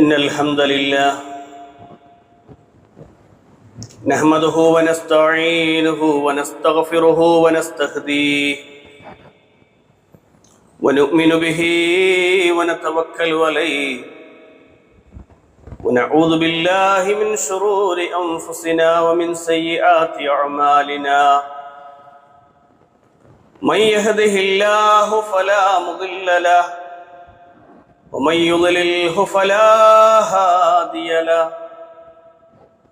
إن الحمد لله نحمده ونستعينه ونستغفره ونستهديه ونؤمن به ونتوكل عليه ونعوذ بالله من شرور أنفسنا ومن سيئات أعمالنا من يهده الله فلا مضل له ومن يضلله فلا هادي له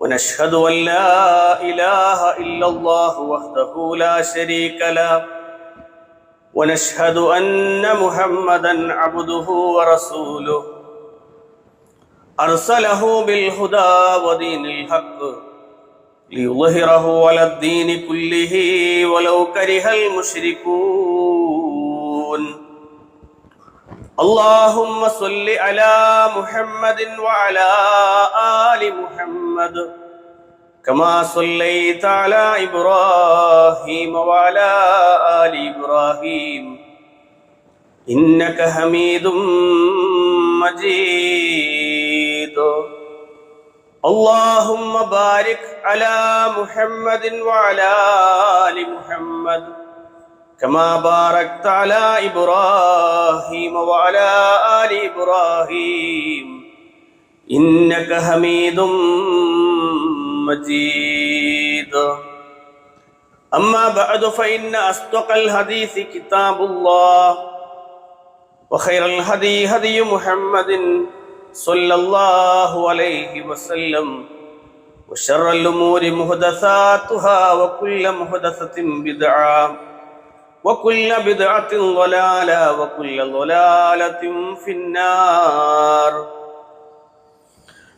ونشهد أن لا إله إلا الله وحده لا شريك له ونشهد أن محمدا عبده ورسوله أرسله بالهدى ودين الحق ليظهره على الدين كله ولو كره المشركون اللهم صل على محمد وعلى آل محمد كما صليت على إبراهيم وعلى آل إبراهيم إنك حميد مجيد اللهم بارك على محمد وعلى آل محمد كما باركت على إبراهيم وعلى آل إبراهيم إنك حميد مجيد أما بعد فإن أصدق الحديث كتاب الله وخير الهدي هدي محمد صلى الله عليه وسلم وشر الأمور محدثاتها وكل محدثة بدعة وكل بدعة ضلالة وكل ضلالة في النار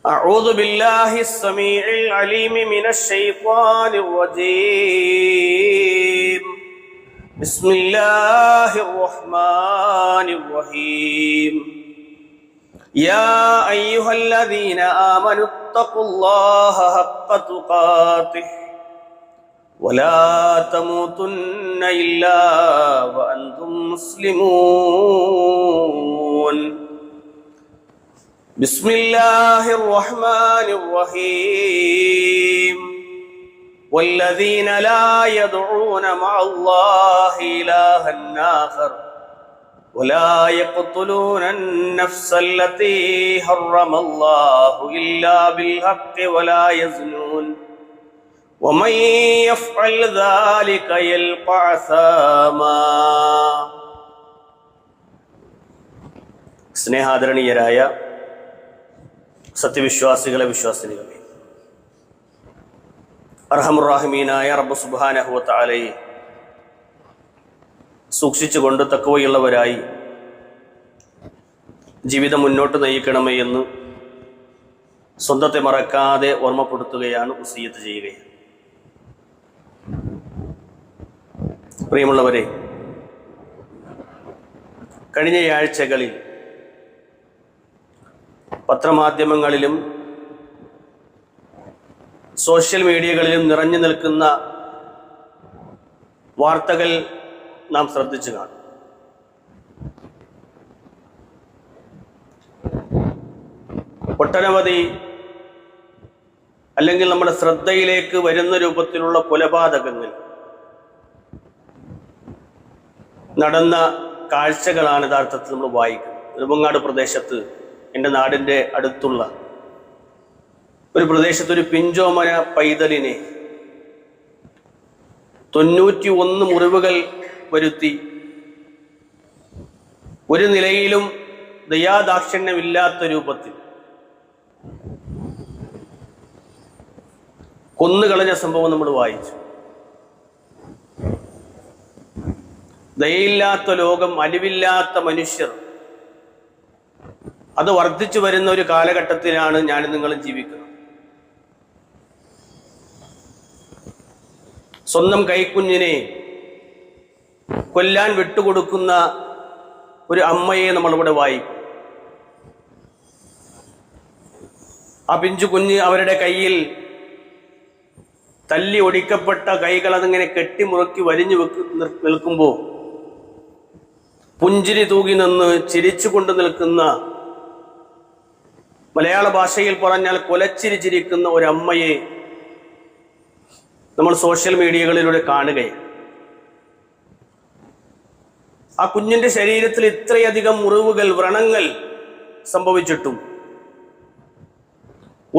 أعوذ بالله السميع العليم من الشيطان الرجيم بسم الله الرحمن الرحيم يا أيها الذين آمنوا اتقوا الله حق تقاته ولا تموتن إلا وأنتم مسلمون بسم الله الرحمن الرحيم والذين لا يدعون مع الله إلها آخر ولا يقتلون النفس التي حرم الله إلا بالحق ولا يزنون ومن يفعل ذلك يلقى أثاما സ്നേഹാദരണീയരായ സത്യവിശ്വാസികളെ വിശ്വാസിനികളെ, അർഹമുർറാഹിമീനായ റബ്ബ് സുബ്ഹാനഹു വ തആലയെ സൂക്ഷിച്ചുകൊണ്ട് തഖ്വയുള്ളവരായി ജീവിതം മുന്നോട്ട് നയിക്കണമേ എന്ന് സ്വന്തത്തെ മറക്കാതെ ഓർമ്മപ്പെടുത്തുകയാണ്, വസിയ്യത്ത് ചെയ്യുകയാണ്. പ്രിയമുള്ളവരെ, കഴിഞ്ഞ ആഴ്ചകളിൽ പത്രമാധ്യമങ്ങളിലും സോഷ്യൽ മീഡിയകളിലും നിറഞ്ഞു നിൽക്കുന്ന വാർത്തകൾ നാം ശ്രദ്ധിച്ചു കാണും. ഒട്ടനവധി അല്ലെങ്കിൽ നമ്മുടെ ശ്രദ്ധയിലേക്ക് വരുന്ന രൂപത്തിലുള്ള കൊലപാതകങ്ങൾ നടന്ന കാഴ്ചകളാണ് യഥാർത്ഥത്തിൽ നമ്മൾ വായിക്കുന്നത്. നെടുമങ്ങാട് പ്രദേശത്ത്, എൻ്റെ നാടിൻ്റെ അടുത്തുള്ള ഒരു പ്രദേശത്ത് ഒരു പിഞ്ചോമന പൈതലിനെ 91 മുറിവുകൾ വരുത്തി ഒരു നിലയിലും ദയാദാക്ഷിണ്യമില്ലാത്ത രൂപത്തിൽ കൊന്നുകളഞ്ഞ സംഭവം നമ്മൾ വായിച്ചു. ദയയില്ലാത്ത ലോകം, അലിവില്ലാത്ത മനുഷ്യർ, അത് വർദ്ധിച്ചു വരുന്ന ഒരു കാലഘട്ടത്തിലാണ് ഞാനും നിങ്ങളും ജീവിക്കുന്നത്. സ്വന്തം കൈക്കുഞ്ഞിനെ കൊല്ലാൻ വിട്ടുകൊടുക്കുന്ന ഒരു അമ്മയെ നമ്മളിവിടെ വായിക്കും. ആ പിഞ്ചു കുഞ്ഞ് അവരുടെ കയ്യിൽ തല്ലി ഒടിക്കപ്പെട്ട കൈകൾ അതിങ്ങനെ കെട്ടിമുറുക്കി വരിഞ്ഞു നിൽക്കുമ്പോൾ പുഞ്ചിരി തൂകി നിന്ന് ചിരിച്ചുകൊണ്ട് നിൽക്കുന്ന മലയാള ഭാഷയിൽ പറഞ്ഞാൽ കൊലച്ചിരിച്ചിരിക്കുന്ന ഒരമ്മയെ നമ്മൾ സോഷ്യൽ മീഡിയകളിലൂടെ കാണുകയാണ്. ആ കുഞ്ഞിന്റെ ശരീരത്തിൽ ഇത്രയധികം മുറിവുകൾ, വ്രണങ്ങൾ സംഭവിച്ചിട്ടും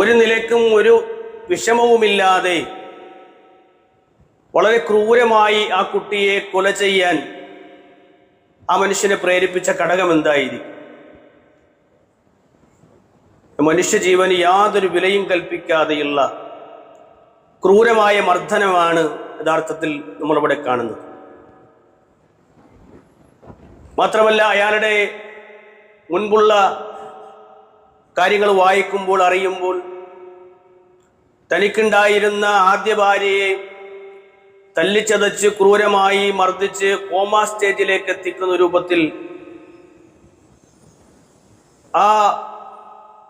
ഒരു നിലയ്ക്കും ഒരു വിഷമവുമില്ലാതെ വളരെ ക്രൂരമായി ആ കുട്ടിയെ കൊല ചെയ്യാൻ ആ മനുഷ്യനെ പ്രേരിപ്പിച്ച ഘടകം എന്തായിരിക്കും? മനുഷ്യജീവന് യാതൊരു വിലയും കൽപ്പിക്കാതെയുള്ള ക്രൂരമായ മർദ്ദനമാണ് യഥാർത്ഥത്തിൽ നമ്മളിവിടെ കാണുന്നത്. മാത്രമല്ല, അയാളുടെ മുൻപുള്ള കാര്യങ്ങൾ വായിക്കുമ്പോൾ അറിയുമ്പോൾ തനിക്കുണ്ടായിരുന്ന ആദ്യ ഭാര്യയെ തല്ലിച്ചതച്ച് ക്രൂരമായി മർദ്ദിച്ച് കോമാ സ്റ്റേജിലേക്ക് എത്തിക്കുന്ന രൂപത്തിൽ ആ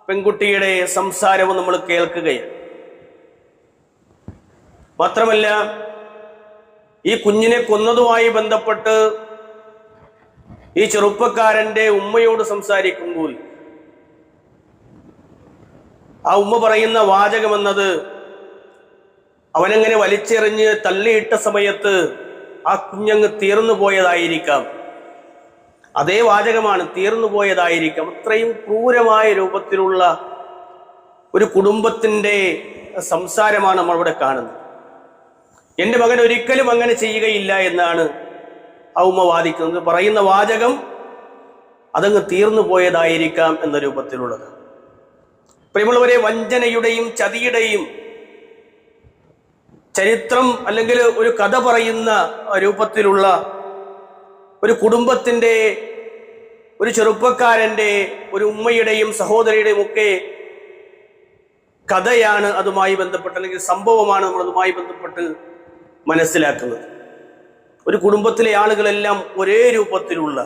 പെൺകുട്ടിയുടെ സംസാരവും നമ്മൾ കേൾക്കുകയാണ്. മാത്രമല്ല, ഈ കുഞ്ഞിനെ കൊന്നതുമായി ബന്ധപ്പെട്ട് ഈ ചെറുപ്പക്കാരന്റെ ഉമ്മയോട് സംസാരിക്കുമ്പോൾ ആ ഉമ്മ പറയുന്ന വാചകം എന്നത് അവനങ്ങനെ വലിച്ചെറിഞ്ഞ് തള്ളിയിട്ട സമയത്ത് ആ കുഞ്ഞങ്ങ് തീർന്നു പോയതായിരിക്കാം. അതേ വാചകമാണ്, തീർന്നു പോയതായിരിക്കാം. അത്രയും ക്രൂരമായ രൂപത്തിലുള്ള ഒരു കുടുംബത്തിന്റെ സംസാരമാണ് നമ്മളിവിടെ കാണുന്നത്. എൻ്റെ മകൻ ഒരിക്കലും അങ്ങനെ ചെയ്യുകയില്ല എന്നാണ് ആ ഉമ്മ വാദിക്കുന്നത്. പറയുന്ന വാചകം അതങ്ങ് തീർന്നു പോയതായിരിക്കാം എന്ന രൂപത്തിലുള്ളത്. പ്രിയമുള്ളവരെ, വഞ്ചനയുടെയും ചതിയുടെയും ചരിത്രം അല്ലെങ്കിൽ ഒരു കഥ പറയുന്ന രൂപത്തിലുള്ള ഒരു കുടുംബത്തിന്റെ, ഒരു ചെറുപ്പക്കാരന്റെ, ഒരു ഉമ്മയുടെയും സഹോദരിയുടെയും ഒക്കെ കഥയാണ് അതുമായി ബന്ധപ്പെട്ട്, അല്ലെങ്കിൽ സംഭവമാണ് നമ്മൾ അതുമായി ബന്ധപ്പെട്ട് മനസ്സിലാക്കുന്നത്. ഒരു കുടുംബത്തിലെ ആളുകളെല്ലാം ഒരേ രൂപത്തിലുള്ള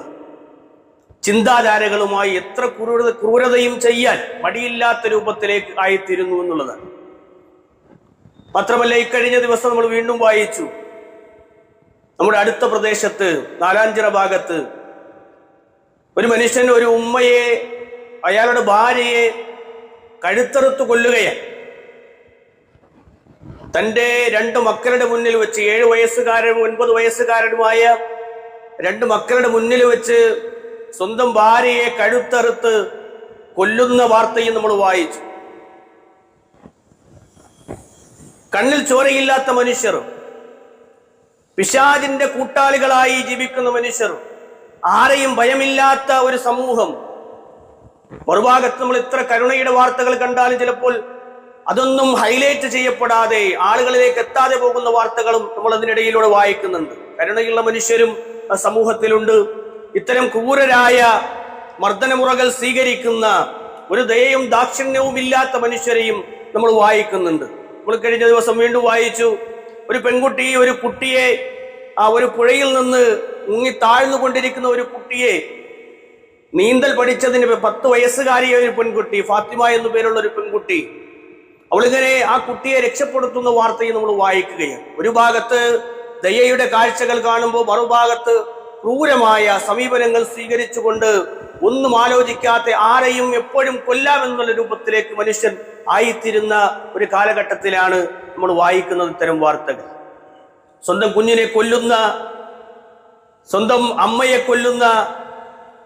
ചിന്താധാരകളുമായി എത്ര ക്രൂരതയും ചെയ്യാൻ മടിയില്ലാത്ത രൂപത്തിലേക്ക് ആയിത്തീരുന്നു എന്നുള്ളതാണ്. മാത്രമല്ല, ഇക്കഴിഞ്ഞ ദിവസം നമ്മൾ വീണ്ടും വായിച്ചു, നമ്മുടെ അടുത്ത പ്രദേശത്ത് നാലാഞ്ചിറ ഭാഗത്ത് ഒരു മനുഷ്യൻ ഒരു ഉമ്മയെ, അയാളുടെ ഭാര്യയെ കഴുത്തറുത്ത് കൊല്ലുകയാണ്. തൻ്റെ 2 മക്കളുടെ മുന്നിൽ വെച്ച്, 7 വയസ്സുകാരനും 9 വയസ്സുകാരനുമായ 2 മക്കളുടെ മുന്നിൽ വെച്ച് സ്വന്തം ഭാര്യയെ കഴുത്തറുത്ത് കൊല്ലുന്ന വാർത്തയും നമ്മൾ വായിച്ചു. കണ്ണിൽ ചോരയില്ലാത്ത മനുഷ്യർ, പിശാചിന്റെ കൂട്ടാളികളായി ജീവിക്കുന്ന മനുഷ്യർ, ആരെയും ഭയമില്ലാത്ത ഒരു സമൂഹം. മറുഭാഗത്ത് നമ്മൾ ഇത്ര കരുണയുടെ വാർത്തകൾ കണ്ടാലും ചിലപ്പോൾ അതൊന്നും ഹൈലൈറ്റ് ചെയ്യപ്പെടാതെ ആളുകളിലേക്ക് എത്താതെ പോകുന്ന വാർത്തകളും നമ്മൾ അതിനിടയിലൂടെ വായിക്കുന്നുണ്ട്. കരുണയുള്ള മനുഷ്യരും സമൂഹത്തിലുണ്ട്. ഇത്തരം ക്രൂരരായ മർദ്ദനമുറകൾ സ്വീകരിക്കുന്ന, ഒരു ദയയും ദാക്ഷിണ്യവും ഇല്ലാത്ത മനുഷ്യരെയും നമ്മൾ വായിക്കുന്നുണ്ട്. നമ്മൾ കഴിഞ്ഞ ദിവസം വീണ്ടും വായിച്ചു, ഒരു പെൺകുട്ടി ഒരു കുട്ടിയെ, ആ ഒരു പുഴയിൽ നിന്ന് മുങ്ങി താഴ്ന്നുകൊണ്ടിരിക്കുന്ന ഒരു കുട്ടിയെ, നീന്തൽ പഠിച്ചതിന് 10 വയസ്സുകാരിയ ഒരു പെൺകുട്ടി, ഫാത്തിമ എന്നു പേരുള്ള ഒരു പെൺകുട്ടി, അവളിങ്ങനെ ആ കുട്ടിയെ രക്ഷപ്പെടുത്തുന്ന വാർത്തയും നമ്മൾ വായിക്കുകയാണ്. ഒരു ഭാഗത്ത് ദയയുടെ കാഴ്ചകൾ കാണുമ്പോൾ മറുഭാഗത്ത് ക്രൂരമായ സമീപനങ്ങൾ സ്വീകരിച്ചുകൊണ്ട് ഒന്നും ആലോചിക്കാത്ത ആരെയും എപ്പോഴും കൊല്ലാമെന്നുള്ള രൂപത്തിലേക്ക് മനുഷ്യൻ ആയിത്തീരുന്ന ഒരു കാലഘട്ടത്തിലാണ് നമ്മൾ വായിക്കുന്നത് ഇത്തരം വാർത്തകൾ. സ്വന്തം കുഞ്ഞിനെ കൊല്ലുന്ന, സ്വന്തം അമ്മയെ കൊല്ലുന്ന,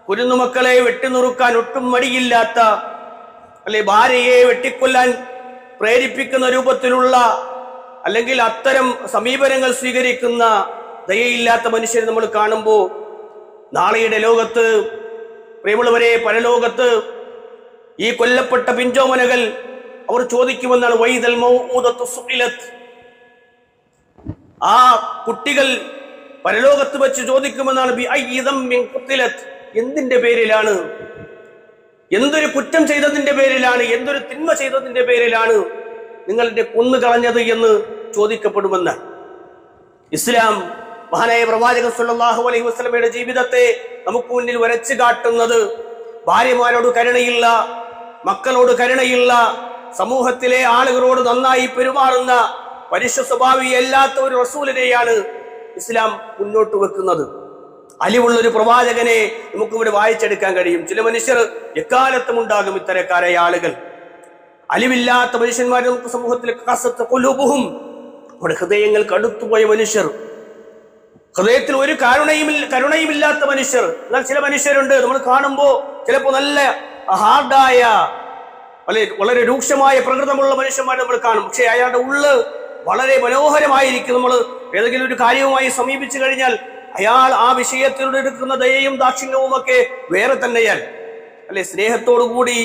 കുരുന്നുമക്കളെ വെട്ടിനുറുക്കാൻ ഒട്ടും മടിയില്ലാത്ത, അല്ലെ ഭാര്യയെ വെട്ടിക്കൊല്ലാൻ പ്രേരിപ്പിക്കുന്ന രൂപത്തിലുള്ള, അല്ലെങ്കിൽ അത്തരം സമീപനങ്ങൾ സ്വീകരിക്കുന്ന ദയയില്ലാത്ത മനുഷ്യരെ നമ്മൾ കാണുമ്പോൾ നാളെയുടെ ലോകത്ത്, പ്രിയമുള്ളവരെ, പരലോകത്ത് ഈ കൊല്ലപ്പെട്ട പിഞ്ചോമനകൾ അവർ ചോദിക്കുമെന്നാണ്, വൈദൽ മൗഊദത്തു സുഇലത്, ആ കുട്ടികൾ പരലോകത്ത് വെച്ച് ചോദിക്കുമെന്നാണ്, ബി അയ്യി ദംബിൻ ഖുതിലത്, എന്തിന്റെ പേരിലാണ്, എന്തൊരു കുറ്റം ചെയ്തതിന്റെ പേരിലാണ്, എന്തൊരു തിന്മ ചെയ്തതിന്റെ പേരിലാണ് നിങ്ങൾ എന്നെ കൊന്നുകളഞ്ഞത് എന്ന് ചോദിക്കപ്പെടുമെന്ന്. ഇസ്ലാം, മഹാനായ പ്രവാചകൻ സല്ലല്ലാഹു അലൈഹി വസല്ലമയുടെ ജീവിതത്തെ നമുക്ക് മുന്നിൽ വരച്ചു കാട്ടുന്നത് ഭാര്യമാരോട് കരുണയില്ല, മക്കളോട് കരുണയില്ല, സമൂഹത്തിലെ ആളുകളോട് നന്നായി പെരുമാറുന്ന മനുഷ്യ സ്വഭാവിയല്ലാത്ത ഒരു റസൂലിനെയാണ് ഇസ്ലാം മുന്നോട്ട് വെക്കുന്നത്. അലിവുള്ളൊരു പ്രവാചകനെ നമുക്കിവിടെ വായിച്ചെടുക്കാൻ കഴിയും. ചില മനുഷ്യർ എക്കാലത്തും ഉണ്ടാകും ഇത്തരക്കാരായ ആളുകൾ. അലിവില്ലാത്ത മനുഷ്യന്മാർ നമുക്ക് സമൂഹത്തിൽ ഖസത്ത് ഖുലൂബുഹും, നമ്മുടെ ഹൃദയങ്ങൾ കടുത്തുപോയ മനുഷ്യർ, ഹൃദയത്തിൽ ഒരു കരുണയുമില്ലാത്ത മനുഷ്യർ. എന്നാൽ ചില മനുഷ്യരുണ്ട്, നമ്മൾ കാണുമ്പോൾ ചിലപ്പോൾ നല്ല ഹാർഡായ വളരെ രൂക്ഷമായ പ്രകൃതമുള്ള മനുഷ്യന്മാരെ നമ്മൾ കാണും. പക്ഷെ അയാളുടെ ഉള്ള് വളരെ മനോഹരമായിരിക്കും. നമ്മൾ ഏതെങ്കിലും ഒരു കാര്യവുമായി സമീപിച്ചു കഴിഞ്ഞാൽ അയാൾ ആ വിഷയത്തിലൂടെ എടുക്കുന്ന ദയയും ദാക്ഷിണ്യവും ഒക്കെ വേറെ തന്നെയാണ്. അല്ലെ, സ്നേഹത്തോടുകൂടി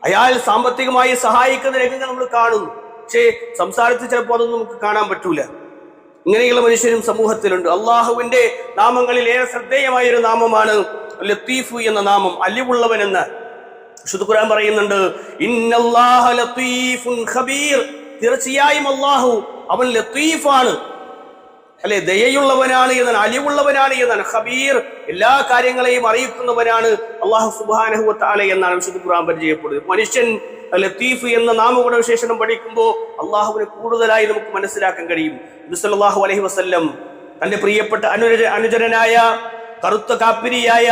അയാൾ സാമ്പത്തികമായി സഹായിക്കുന്ന രംഗങ്ങൾ നമ്മൾ കാണുന്നു. പക്ഷേ സംസാരത്തിൽ ചിലപ്പോൾ അതൊന്നും നമുക്ക് കാണാൻ പറ്റൂല. ഇങ്ങനെയുള്ള മനുഷ്യരും സമൂഹത്തിലുണ്ട്. അള്ളാഹുവിന്റെ നാമങ്ങളിൽ ഏറെ ശ്രദ്ധേയമായ ഒരു നാമമാണ് ലത്തീഫ് എന്ന നാമം, അലിവുള്ളവൻ എന്ന്. വിശുദ്ധ ഖുർആൻ പറയുന്നുണ്ട്, ഇന്നല്ലാഹ ലത്തീഫുൻ ഖബീർ, തീർച്ചയായും അള്ളാഹു അവൻ ലത്തീഫാണ്, അല്ലെ, ദയയുള്ളവനാണ് എന്നാണ്, അലിവുള്ളവനാണ് എന്നാണ്. ഖബീർ, എല്ലാ കാര്യങ്ങളെയും അറിയിക്കുന്നവനാണ് അള്ളാഹു സുബ്ഹാനഹു വ തആല എന്നാണ് വിശുദ്ധ ഖുർആൻ പരിചയപ്പെടുന്നത്. മനുഷ്യൻ ലത്തീഫ് എന്ന നാമഗുണ വിശേഷണം പഠിക്കുമ്പോൾ അള്ളാഹുവിനെ കൂടുതലായി നമുക്ക് മനസ്സിലാക്കാൻ കഴിയും. നബി സല്ലല്ലാഹു അലൈഹി വസല്ലം തന്റെ പ്രിയപ്പെട്ട അനുചരനായ കറുത്ത കാപ്പിരിയായ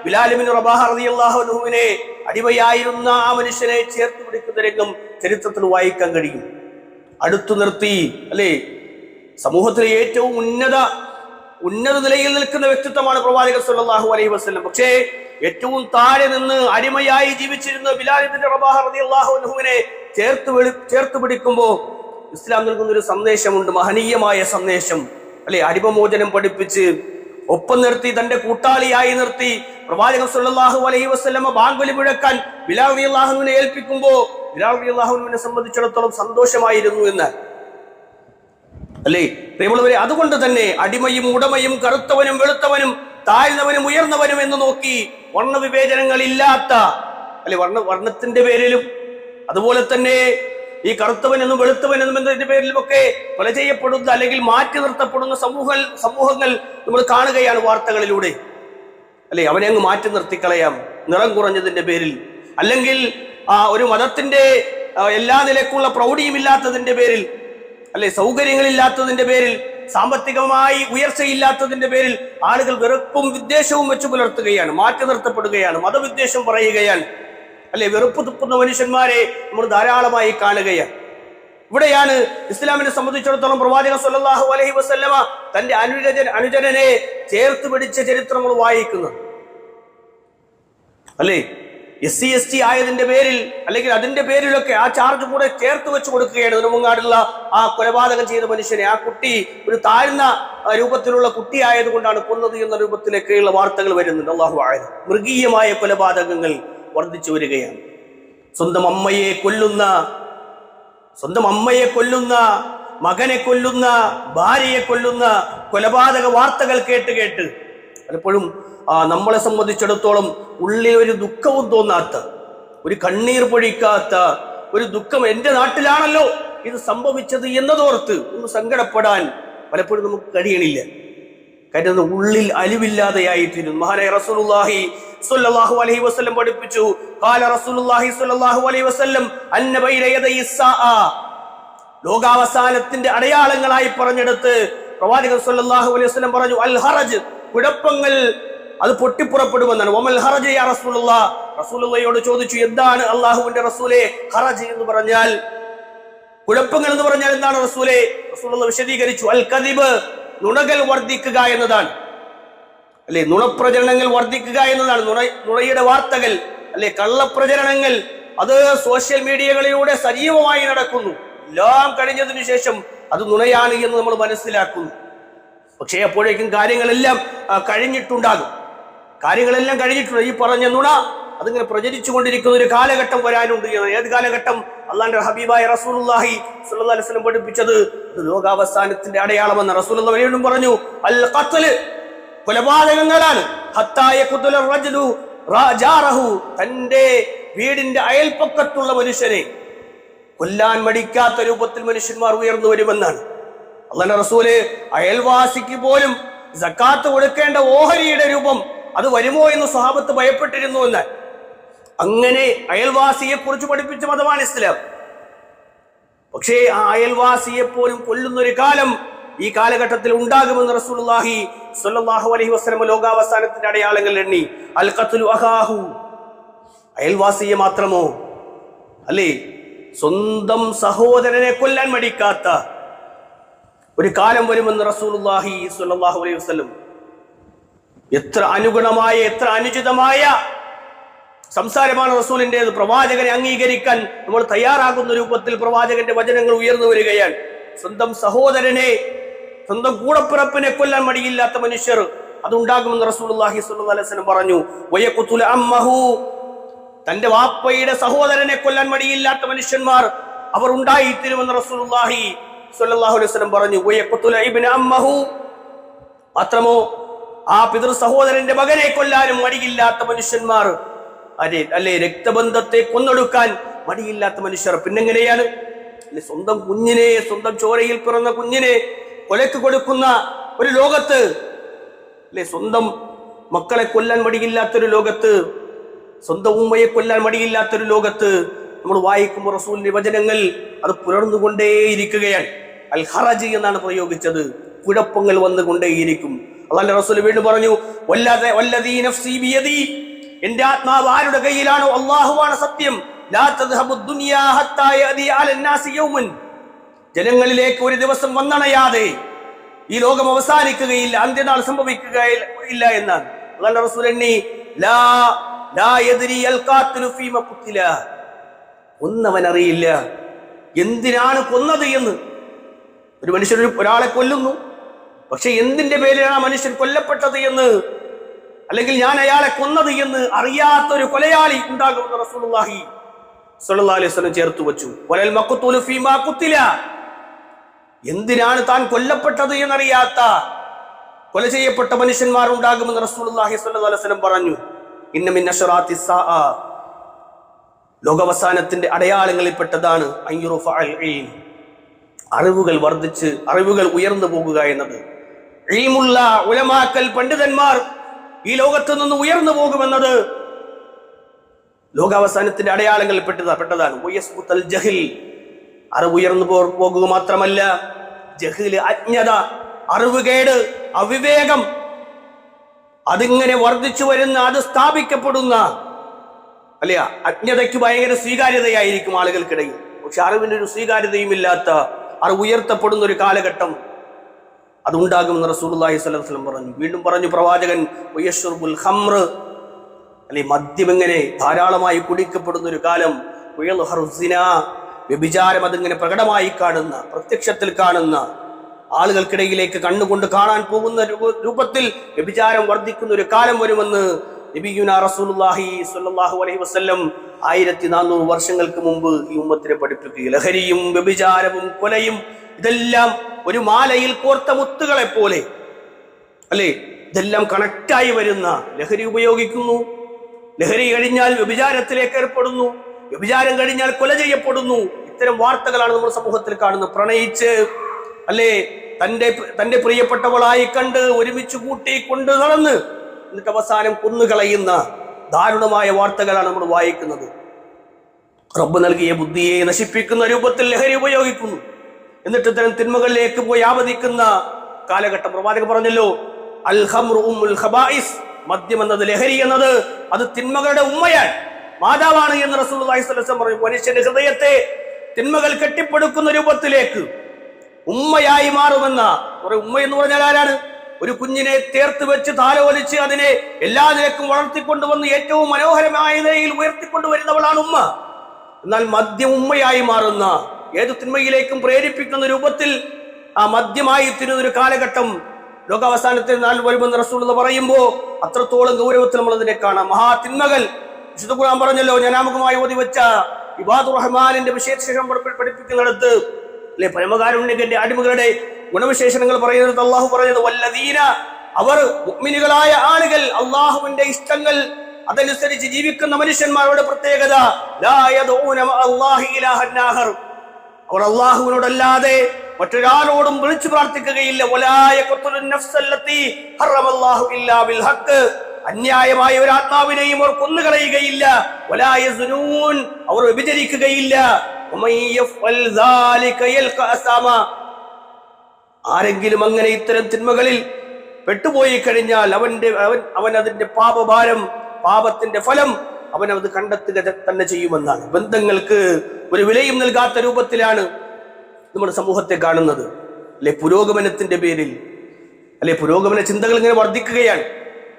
ബിലാൽ ഇബ്നു റബാഹ റളിയല്ലാഹു അൻഹുവിനെ അടിമയായിരുന്ന ആ മനുഷ്യനെ ചേർത്ത് പിടിക്കുന്ന രംഗം ചരിത്രത്തിൽ വായിക്കാൻ കഴിയും. അടുത്തു നിർത്തി, അല്ലെ, സമൂഹത്തിലെ ഏറ്റവും ഉന്നത നിലയിൽ നിൽക്കുന്ന വ്യക്തിത്വമാണ് പ്രവാചകൻ സല്ലല്ലാഹു അലൈഹി വസല്ലം. പക്ഷേ ഏറ്റവും താഴെ നിന്ന് അടിമയായി ജീവിച്ചിരുന്ന ബിലാൽ ഇബ്നു റബാഹ റളിയല്ലാഹു അൻഹുവിനെ ചേർത്ത് പിടിക്കുമ്പോൾ ഇസ്ലാം നൽകുന്ന ഒരു സന്ദേശമുണ്ട്, മഹനീയമായ സന്ദേശം. അല്ലെ, അടിമമോചനം പഠിപ്പിച്ച് ഒപ്പം നിർത്തി, തന്റെ കൂട്ടാളിയായി നിർത്തി പ്രവാചകൻ സല്ലല്ലാഹു അലൈഹി വസല്ലം ബാങ്കുലി മുഴക്കാൻ ബിലാൽ റളിയല്ലാഹു അൻഹുവിനെ ഏൽപ്പിക്കുമ്പോൾ ബിലാൽ റളിയല്ലാഹു അൻഹുവിനെ സംബന്ധിച്ചിടത്തോളം സന്തോഷമായിരുന്നു എന്ന്. അല്ലേ പ്രിയമുള്ളവരെ, അതുകൊണ്ട് തന്നെ അടിമയും ഉടമയും കറുത്തവനും വെളുത്തവനും താഴ്ന്നവനും ഉയർന്നവനും എന്ന് നോക്കി വർണ്ണവിവേചനങ്ങൾ ഇല്ലാത്ത, അല്ലെ, വർണ്ണത്തിന്റെ പേരിലും അതുപോലെ തന്നെ ഈ കറുത്തവനെന്നും വെളുത്തവനെന്നും എന്നതിന്റെ പേരിലുമൊക്കെ കൊല ചെയ്യപ്പെടുന്ന അല്ലെങ്കിൽ മാറ്റി നിർത്തപ്പെടുന്ന സമൂഹങ്ങൾ നമ്മൾ കാണുകയാണ് വാർത്തകളിലൂടെ. അല്ലെ, അവനെ അങ്ങ് മാറ്റി നിർത്തിക്കളയാം നിറം കുറഞ്ഞതിന്റെ പേരിൽ, അല്ലെങ്കിൽ ഒരു മതത്തിന്റെ എല്ലാ നിലക്കുള്ള പ്രൗഢിയും ഇല്ലാത്തതിന്റെ പേരിൽ, അല്ലെ, സൗകര്യങ്ങളില്ലാത്തതിന്റെ പേരിൽ, സാമ്പത്തികമായി ഉയർച്ചയില്ലാത്തതിന്റെ പേരിൽ ആളുകൾ വെറുപ്പും വിദ്വേഷവും വെച്ചു പുലർത്തുകയാണ്, മാറ്റി നിർത്തപ്പെടുകയാണ്, മതവിദ്വേഷം പറയുകയാണ്. അല്ലെ, വെറുപ്പ് തുപ്പുന്ന മനുഷ്യന്മാരെ നമ്മൾ ധാരാളമായി കാണുകയാണ്. ഇവിടെയാണ് ഇസ്ലാമിനെ സംബന്ധിച്ചിടത്തോളം പ്രവാചകൻ സല്ലല്ലാഹു അലൈഹി വസല്ലമ തന്റെ അനുചരനെ ചേർത്ത് പിടിച്ച ചരിത്രങ്ങൾ വായിക്കുന്നത്. അല്ലെ, SC/ST ആയതിന്റെ പേരിൽ അല്ലെങ്കിൽ അതിന്റെ പേരിലൊക്കെ ആ ചാർജ് കൂടെ ചേർത്ത് വെച്ച് കൊടുക്കുകയാണ്. നെടുമങ്ങാടുള്ള ആ കൊലപാതകം ചെയ്ത മനുഷ്യനെ, ആ കുട്ടി ഒരു താഴ്ന്ന രൂപത്തിലുള്ള കുട്ടിയായതുകൊണ്ടാണ് കൊന്നത് എന്ന രൂപത്തിലേക്കുള്ള വാർത്തകൾ വരുന്നുണ്ട്. അല്ലാഹു അഅലം. മൃഗീയമായ കൊലപാതകങ്ങൾ വർദ്ധിച്ചു വരികയാണ്. സ്വന്തം അമ്മയെ കൊല്ലുന്ന, മകനെ കൊല്ലുന്ന, ഭാര്യയെ കൊല്ലുന്ന കൊലപാതക വാർത്തകൾ കേട്ട് പലപ്പോഴും നമ്മളെ സംബന്ധിച്ചിടത്തോളം ഉള്ളിൽ ഒരു ദുഃഖവും തോന്നാത്ത, ഒരു കണ്ണീർ പൊഴിക്കാത്ത ഒരു ദുഃഖം, എന്റെ നാട്ടിലാണല്ലോ ഇത് സംഭവിച്ചത് എന്നതോർത്ത് ഒന്ന് സങ്കടപ്പെടാൻ പലപ്പോഴും നമുക്ക് കഴിയണില്ല. കാര്യം ഉള്ളിൽ അലിവില്ലാതെയായിത്തീരുന്നു. മഹാനായ റസൂലുള്ളാഹി സ്വല്ലല്ലാഹു അലൈഹി വസല്ലം പഠിപ്പിച്ചു, ഖാല റസൂലുള്ളാഹി സ്വല്ലല്ലാഹു അലൈഹി വസല്ലം അന്ന ബൈന യദൈ സ്സാഅ, ലോകാവസാനത്തിന്റെ അടയാളങ്ങളായി പറഞ്ഞെടുത്ത് പ്രവാചകൻ സ്വല്ലല്ലാഹു അലൈഹി വസല്ലം പറഞ്ഞു, അൽ ഹറജ്, കുഴപ്പങ്ങൾ അത് പൊട്ടിപ്പുറപ്പെടുമെന്നാണ്. വമൽ ഹറജ് യാ റസൂലുള്ളാഹ്, റസൂലുള്ളാഹിയോട് ചോദിച്ചു, എന്താണ് അല്ലാഹുവിന്റെ റസൂലേ ഹറജ് എന്ന് പറഞ്ഞാൽ, കുഴപ്പങ്ങൾ എന്ന് പറഞ്ഞാൽ എന്താണ് റസൂലേ? റസൂലുള്ളാഹി വിശദീകരിച്ചു, അൽ കദിബ്, നുണകൾ വർദ്ധിക്കുക എന്നതാണ്. അല്ലെ, നുണപ്രചരണങ്ങൾ വർദ്ധിക്കുക എന്നതാണ്. നുണയുടെ വാർത്തകൾ, അല്ലെ, കള്ളപ്രചരണങ്ങൾ അത് സോഷ്യൽ മീഡിയകളിലൂടെ സജീവമായി നടക്കുന്നു. എല്ലാം കഴിഞ്ഞതിനു ശേഷം അത് നുണയാണ് എന്ന് നമ്മൾ മനസ്സിലാക്കുന്നു. പക്ഷേ അപ്പോഴേക്കും കാര്യങ്ങളെല്ലാം കഴിഞ്ഞിട്ടുണ്ടാകും. ഈ പറഞ്ഞ നുണ അതിങ്ങനെ പ്രചരിച്ചു കൊണ്ടിരിക്കുന്ന ഒരു കാലഘട്ടം വരാനുണ്ട്. ഏത് കാലഘട്ടം? അള്ളാന്റെ ഹബീബായ റസൂലുള്ളാഹി സ്വല്ലല്ലാഹു അലൈഹി വസല്ലം പഠിപ്പിച്ചത് ലോകാവസാനത്തിന്റെ അടയാളമെന്ന് റസൂലുള്ളാഹി വീണ്ടും പറഞ്ഞു, അൽ ഖത്ല്, കൊലപാതകങ്ങളാണ്. ഹത്താ യഖ്തുല റജുലു ജാറഹു, തന്റെ വീടിന്റെ അയൽപ്പക്കത്തുള്ള മനുഷ്യനെ കൊല്ലാൻ മടിക്കാത്ത രൂപത്തിൽ മനുഷ്യന്മാർ ഉയർന്നു വരുമെന്നാണ്. അള്ളാന്റെ റസൂല് അയൽവാസിക്ക് പോലും സക്കാത്ത് കൊടുക്കേണ്ട ഓഹരിയുടെ രൂപം അത് വരുമോ എന്ന് സ്വഹാബത്ത് ഭയപ്പെട്ടിരുന്നു എന്ന്. അങ്ങനെ അയൽവാസിയെ കുറിച്ച് പഠിപ്പിച്ച മതമാണ് ഇസ്ലാം. പക്ഷേ ആ അയൽവാസിയെ പോലും കൊല്ലുന്നൊരു കാലം ഈ കാലഘട്ടത്തിൽ ഉണ്ടാകുമെന്ന് റസൂലുള്ളാഹി സ്വല്ലല്ലാഹു അലൈഹി വസല്ലം ലോകാവസാനത്തിന്റെ അടയാളങ്ങൾ എണ്ണി. അൽ ഖത്ലു അഖാഹു, അയൽവാസിയെ മാത്രമോ? അല്ലേ, സ്വന്തം സഹോദരനെ കൊല്ലാൻ മടിക്കാത്ത ഒരു കാലം വരുമെന്ന് റസൂലുള്ളാഹി സ്വല്ലല്ലാഹു അലൈഹി വസല്ലം. എത്ര അനുഗുണമായ, എത്ര അനുചിതമായ സംസാരമാണ് റസൂലിൻ്റെത്. പ്രവാചകനെ അംഗീകരിക്കാൻ നമ്മൾ തയ്യാറാകുന്ന രൂപത്തിൽ പ്രവാചകന്റെ വചനങ്ങൾ ഉയർന്നു വരികയാണ്. സ്വന്തം സഹോദരനെ, സ്വന്തം കൂടപ്പിറപ്പിനെ കൊല്ലാൻ മടിയില്ലാത്ത മനുഷ്യർ അതുണ്ടാകുമെന്ന് റസൂലുള്ളാഹി സ്വല്ലല്ലാഹു അലൈഹി വസല്ലം പറഞ്ഞു. വയഖ്തുല അമ്മഹു, തന്റെ വാപ്പയുടെ സഹോദരനെ കൊല്ലാൻ മടിയില്ലാത്ത മനുഷ്യന്മാർ അവർ ഉണ്ടായിത്തീരുമെന്ന് റസൂലുള്ളാഹി സ്വല്ലല്ലാഹു അലൈഹി വസല്ലം പറഞ്ഞു. വയഖ്തുല ഇബ്ന അമ്മഹു, മാത്രമോ ആ പിതൃ സഹോദരന്റെ മകനെ കൊല്ലാനും മടിയില്ലാത്ത മനുഷ്യന്മാർ, അല്ലെ രക്തബന്ധത്തെ കൊന്നൊടുക്കാൻ മടിയില്ലാത്ത മനുഷ്യർ. പിന്നെങ്ങനെയാണ് സ്വന്തം കുഞ്ഞിനെ, സ്വന്തം ചോരയിൽ പിറന്ന കുഞ്ഞിനെ കൊലക്ക് കൊടുക്കുന്ന ഒരു ലോകത്ത്, അല്ലെ സ്വന്തം മക്കളെ കൊല്ലാൻ മടിയില്ലാത്തൊരു ലോകത്ത്, സ്വന്തം ഉമ്മയെ കൊല്ലാൻ മടിയില്ലാത്തൊരു ലോകത്ത് നമ്മൾ വായിക്കുമ്പോൾ റസൂലിന്റെ വചനങ്ങൾ അത് പുലർന്നുകൊണ്ടേയിരിക്കുകയാണ്. അൽ ഹറജ് എന്നാണ് പ്രയോഗിച്ചത്. കുഴപ്പങ്ങൾ വന്നുകൊണ്ടേയിരിക്കും. അല്ലാഹുവിന്റെ റസൂൽ വീണ്ടും പറഞ്ഞു, വല്ലദീ നഫ്സി ബിയദി, എന്റെ ആത്മാവ് ആരുടെ കയ്യിലാണോ അല്ലാഹുവാണ് സത്യം, ലാ തദ്ഹബു ദുനിയാ ഹത്താ യഅതി അലന്നാസി യൗമൻ, ജനങ്ങളിലേക്ക് ഒരു ദിവസം വന്നണയാതെ ഈ ലോകം അവസാനിക്കുകയില്ല, അന്ത്യനാൾ സംഭവിക്കുകയില്ല എന്നാണ് അല്ലാഹുവിന്റെ റസൂൽ. ലാ യദ്രി അൽ ഖാതിലു ഫീമ ഖുതില, ഒന്നവൻ അറിയില്ല എന്തിനാണ് കൊന്നത് എന്ന്. ഒരു മനുഷ്യൻ ഒരാളെ കൊല്ലുന്നു, പക്ഷെ എന്തിന്റെ പേരിലാണ് ആ മനുഷ്യൻ കൊല്ലപ്പെട്ടത് എന്ന്, അല്ലെങ്കിൽ ഞാൻ അയാളെ കൊന്നത് എന്ന് അറിയാത്തൊരു കൊലയാളി ഉണ്ടാകുമെന്ന് റസൂലുള്ളാഹി സ്വല്ലല്ലാഹു അലൈഹി വസല്ലം ചേർത്തു വെച്ചു. വലൽ മഖ്തൂലു ഫീമാ ഖുതില, എന്തിനാണ് താൻ കൊല്ലപ്പെട്ടത് എന്നറിയാത്ത കൊല ചെയ്യപ്പെട്ട മനുഷ്യന്മാർ ഉണ്ടാകുമെന്ന് റസൂലുള്ളാഹി സ്വല്ലല്ലാഹു അലൈഹി വസല്ലം പറഞ്ഞു. ഇന്ന മിൻ അശ്റാത്തി സാഅ, ലോകാവസാനത്തിന്റെ അടയാളങ്ങളിൽപ്പെട്ടതാണ് അയ്യുറുഫഅൽ ഇൽം, അറിവുകൾ വർദ്ധിച്ച് അറിവുകൾ ഉയർന്നു പോകുക എന്നത്. ഇൽമുള്ള ഉലമാക്കൽ, പണ്ഡിതന്മാർ ഈ ലോകത്ത് നിന്ന് ഉയർന്നു പോകുമെന്നത് ലോകാവസാനത്തിന്റെ അടയാളങ്ങളിൽ പെട്ടതാണ്. വയസ്ബുതൽ ജഹൽ, അറിവ് ഉയർന്നു പോകുക മാത്രമല്ല, ജഹൽ, അജ്ഞത, അറിവുകേട്, അവിവേകം അതിങ്ങനെ വർദ്ധിച്ചു വരുന്ന, അത് സ്ഥാപിക്കപ്പെടുന്ന, അല്ല അജ്ഞതയ്ക്ക് ഭയങ്കര സ്വീകാര്യതയായിരിക്കും ആളുകൾക്കിടയിൽ. പക്ഷെ അറിവിന്റെ ഒരു സ്വീകാര്യതയും ഇല്ലാത്ത, അറിവ് ഉയർത്തപ്പെടുന്ന ഒരു കാലഘട്ടം അതുണ്ടാകുമെന്ന് റസൂലുള്ളാഹി സ്വല്ലല്ലാഹു അലൈഹി വസല്ലം പറഞ്ഞു. വീണ്ടും പറഞ്ഞു പ്രവാചകൻ, വയശ്റുബുൽ ഖംർ, അല്ലെ മദ്യം ഇങ്ങനെ ധാരാളമായി കുടിക്കപ്പെടുന്ന ഒരു കാലം. സിനാ, വ്യഭിചാരം അതിങ്ങനെ പ്രകടമായി കാണുന്ന, പ്രത്യക്ഷത്തിൽ കാണുന്ന, ആളുകൾക്കിടയിലേക്ക് കണ്ണുകൊണ്ട് കാണാൻ പോകുന്ന രൂപത്തിൽ വ്യഭിചാരം വർദ്ധിക്കുന്ന ഒരു കാലം വരുമെന്ന് നബിയുനാ റസൂലുള്ളാഹി സ്വല്ലല്ലാഹു അലൈഹി വസല്ലം 1400 വർഷങ്ങൾക്ക് മുമ്പ് ഈ ഉമ്മത്തിനെ പഠിപ്പിക്കുക. ലഹരിയും വ്യഭിചാരവും കൊലയും ഇതെല്ലാം ഒരു മാലയിൽ കോർത്ത മുത്തുകളെ പോലെ, അല്ലെ ഇതെല്ലാം കണക്റ്റായി വരുന്ന, ലഹരി ഉപയോഗിക്കുന്നു, ലഹരി കഴിഞ്ഞാൽ വ്യഭിചാരത്തിലേക്ക് ഏർപ്പെടുന്നു, വ്യഭിചാരം കഴിഞ്ഞാൽ കൊല ചെയ്യപ്പെടുന്നു. ഇത്തരം വാർത്തകളാണ് നമ്മൾ സമൂഹത്തിൽ കാണുന്നത്. പ്രണയിച്ച്, അല്ലെ തന്റെ പ്രിയപ്പെട്ടവളായി കണ്ട് ഒരുമിച്ച് കൂട്ടി കൊണ്ട് നടന്ന് എന്നിട്ട് അവസാനം കൊന്നുകളയുന്ന ദാരുണമായ വാർത്തകളാണ് നമ്മൾ വായിക്കുന്നത്. റബ്ബ് നൽകിയ ബുദ്ധിയെ നശിപ്പിക്കുന്ന രൂപത്തിൽ ലഹരി ഉപയോഗിക്കുന്നു, എന്നിട്ട് ഇത്തരം തിന്മകളിലേക്ക് പോയി ആപതിക്കുന്ന കാലഘട്ടം. പ്രവാചകൻ പറഞ്ഞല്ലോ, അൽ ഖംറു ഉമ്മുൽ ഖബായിസ്, മദ്യം എന്നത്, ലഹരി എന്നത് അത് തിന്മകളുടെ ഉമ്മയാണ്, മാതാവാണ് എന്ന് റസൂലുള്ളാഹി സ്വല്ലല്ലാഹു അലൈഹി വസല്ലം പറഞ്ഞു. മനുഷ്യന്റെ ഹൃദയത്തെ തിന്മകൾ കെട്ടിപ്പടുക്കുന്ന രൂപത്തിലേക്ക് ഉമ്മയായി മാറുമെന്ന. ഉമ്മ എന്ന് പറഞ്ഞാൽ ആരാണ്? ഒരു കുഞ്ഞിനെ ചേർത്ത് വെച്ച് താലോലിച്ച് അതിനെ എല്ലാ നിലക്കും വളർത്തിക്കൊണ്ടുവന്ന് ഏറ്റവും മനോഹരമായ നിലയിൽ ഉയർത്തിക്കൊണ്ടുവരുന്നവളാണ് ഉമ്മ. എന്നാൽ മദ്യം ഉമ്മയായി മാറുന്ന, ഏത് തിന്മയിലേക്കും പ്രേരിപ്പിക്കുന്ന രൂപത്തിൽ ആ മദ്യമായി തീരുന്ന ഒരു കാലഘട്ടം ലോകാവസാനത്തിൽ നാൾ വരുമെന്ന് റസൂലുള്ളാഹി പറയുമ്പോൾ അത്രത്തോളം ഗൗരവത്തിൽ നമ്മൾ അതിനെ കാണാം. മഹാതിന്മകൾ വിശുദ്ധ ഖുർആൻ പറഞ്ഞല്ലോ, ജനാമുഖമായി ഓതി വെച്ച ഇബാദുർ റഹ്മാനിന്റെ വിശേഷണം പഠിപ്പിക്കുന്നിടത്ത്, അല്ലെ പരമകാരുണ്യന്റെ അടിമകളുടെ ഗുണവിശേഷണങ്ങൾ പറയുന്നത് അള്ളാഹു പറയുന്നത്, വല്ലദീന, അവർ മുഅ്മിനുകളായ ആളുകൾ, അള്ളാഹുവിന്റെ ഇഷ്ടങ്ങൾ അതനുസരിച്ച് ജീവിക്കുന്ന മനുഷ്യന്മാരുടെ പ്രത്യേകത, ലാ യദഊന മഅല്ലാഹി ഇലാഹൻ ആഖർ, അവർ അള്ളാഹുവിനോടല്ലാതെ മറ്റൊരാളോടും വിളിച്ചു പ്രാർത്ഥിക്കുകയില്ല. വലാ യഖ്തുലുൻ നഫ്സല്ലത്തി ഹറമല്ലാഹു ഇല്ലാ ബിൽ ഹഖ്, അന്യായമായ ഒരു ആത്മാവിനെയും അവർ കൊന്നുകളയുകയില്ല. വലാ യസ്നൂൻ, അവർ വ്യഭിചരിക്കുകയില്ല. വമൻ യഫ്അൽ ദാലിക യൽഖ അസാമ, ആരെങ്കിലും അങ്ങനെ ഇത്തരം തിന്മകളിൽ പെട്ടുപോയി കഴിഞ്ഞാൽ അവൻ അതിന്റെ പാപഭാരം, പാപത്തിന്റെ ഫലം അവൻ അത് കണ്ടെത്തുക തന്നെ ചെയ്യുമെന്നാണ്. ബന്ധങ്ങൾക്ക് ഒരു വിലയും നൽകാത്ത രൂപത്തിലാണ് നമ്മുടെ സമൂഹത്തെ കാണുന്നത്. അല്ലെ, പുരോഗമനത്തിന്റെ പേരിൽ അല്ലെ, പുരോഗമന ചിന്തകൾ ഇങ്ങനെ വർദ്ധിക്കുകയാണ്.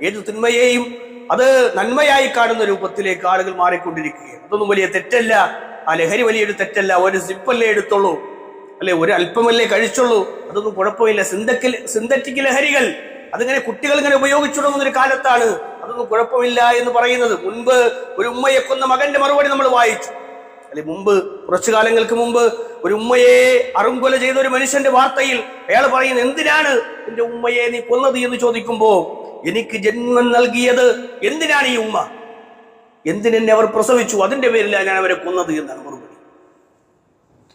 ഏത് തിന്മയെയും അത് നന്മയായി കാണുന്ന രൂപത്തിലേക്ക് ആളുകൾ മാറിക്കൊണ്ടിരിക്കുകയാണ്. അതൊന്നും വലിയ തെറ്റല്ല, ആ ലഹരി വലിയൊരു തെറ്റല്ല. ഒരു സിപ്പല്ലേ എടുത്തുള്ളൂ, അല്ലെ, ഒരു അല്പമല്ലേ കഴിച്ചുള്ളൂ, അതൊന്നും കുഴപ്പമില്ല. സിന്തറ്റിക് ലഹരികൾ അതിങ്ങനെ കുട്ടികൾ ഇങ്ങനെ ഉപയോഗിച്ചു തുടങ്ങുന്ന ഒരു കാലത്താണ് അതൊന്നും കുഴപ്പമില്ല എന്ന് പറയുന്നത്. മുൻപ് ഒരു ഉമ്മയെ കൊന്ന മകന്റെ മറുപടി നമ്മൾ വായിച്ചു, അല്ലെ, കുറച്ചു കാലങ്ങൾക്ക് മുമ്പ് ഒരു ഉമ്മയെ അറുങ്കൊല ചെയ്ത ഒരു മനുഷ്യന്റെ വാർത്തയിൽ അയാൾ പറയുന്നത്, എന്തിനാണ് എന്റെ ഉമ്മയെ നീ കൊന്നത് എന്ന് ചോദിക്കുമ്പോ, എനിക്ക് ജന്മം നൽകിയത് എന്തിനാണ് ഈ ഉമ്മ, എന്തിനെന്നെ അവർ പ്രസവിച്ചു, അതിന്റെ പേരിലാണ് ഞാൻ അവരെ കൊന്നത് എന്നാണ് മറുപടി.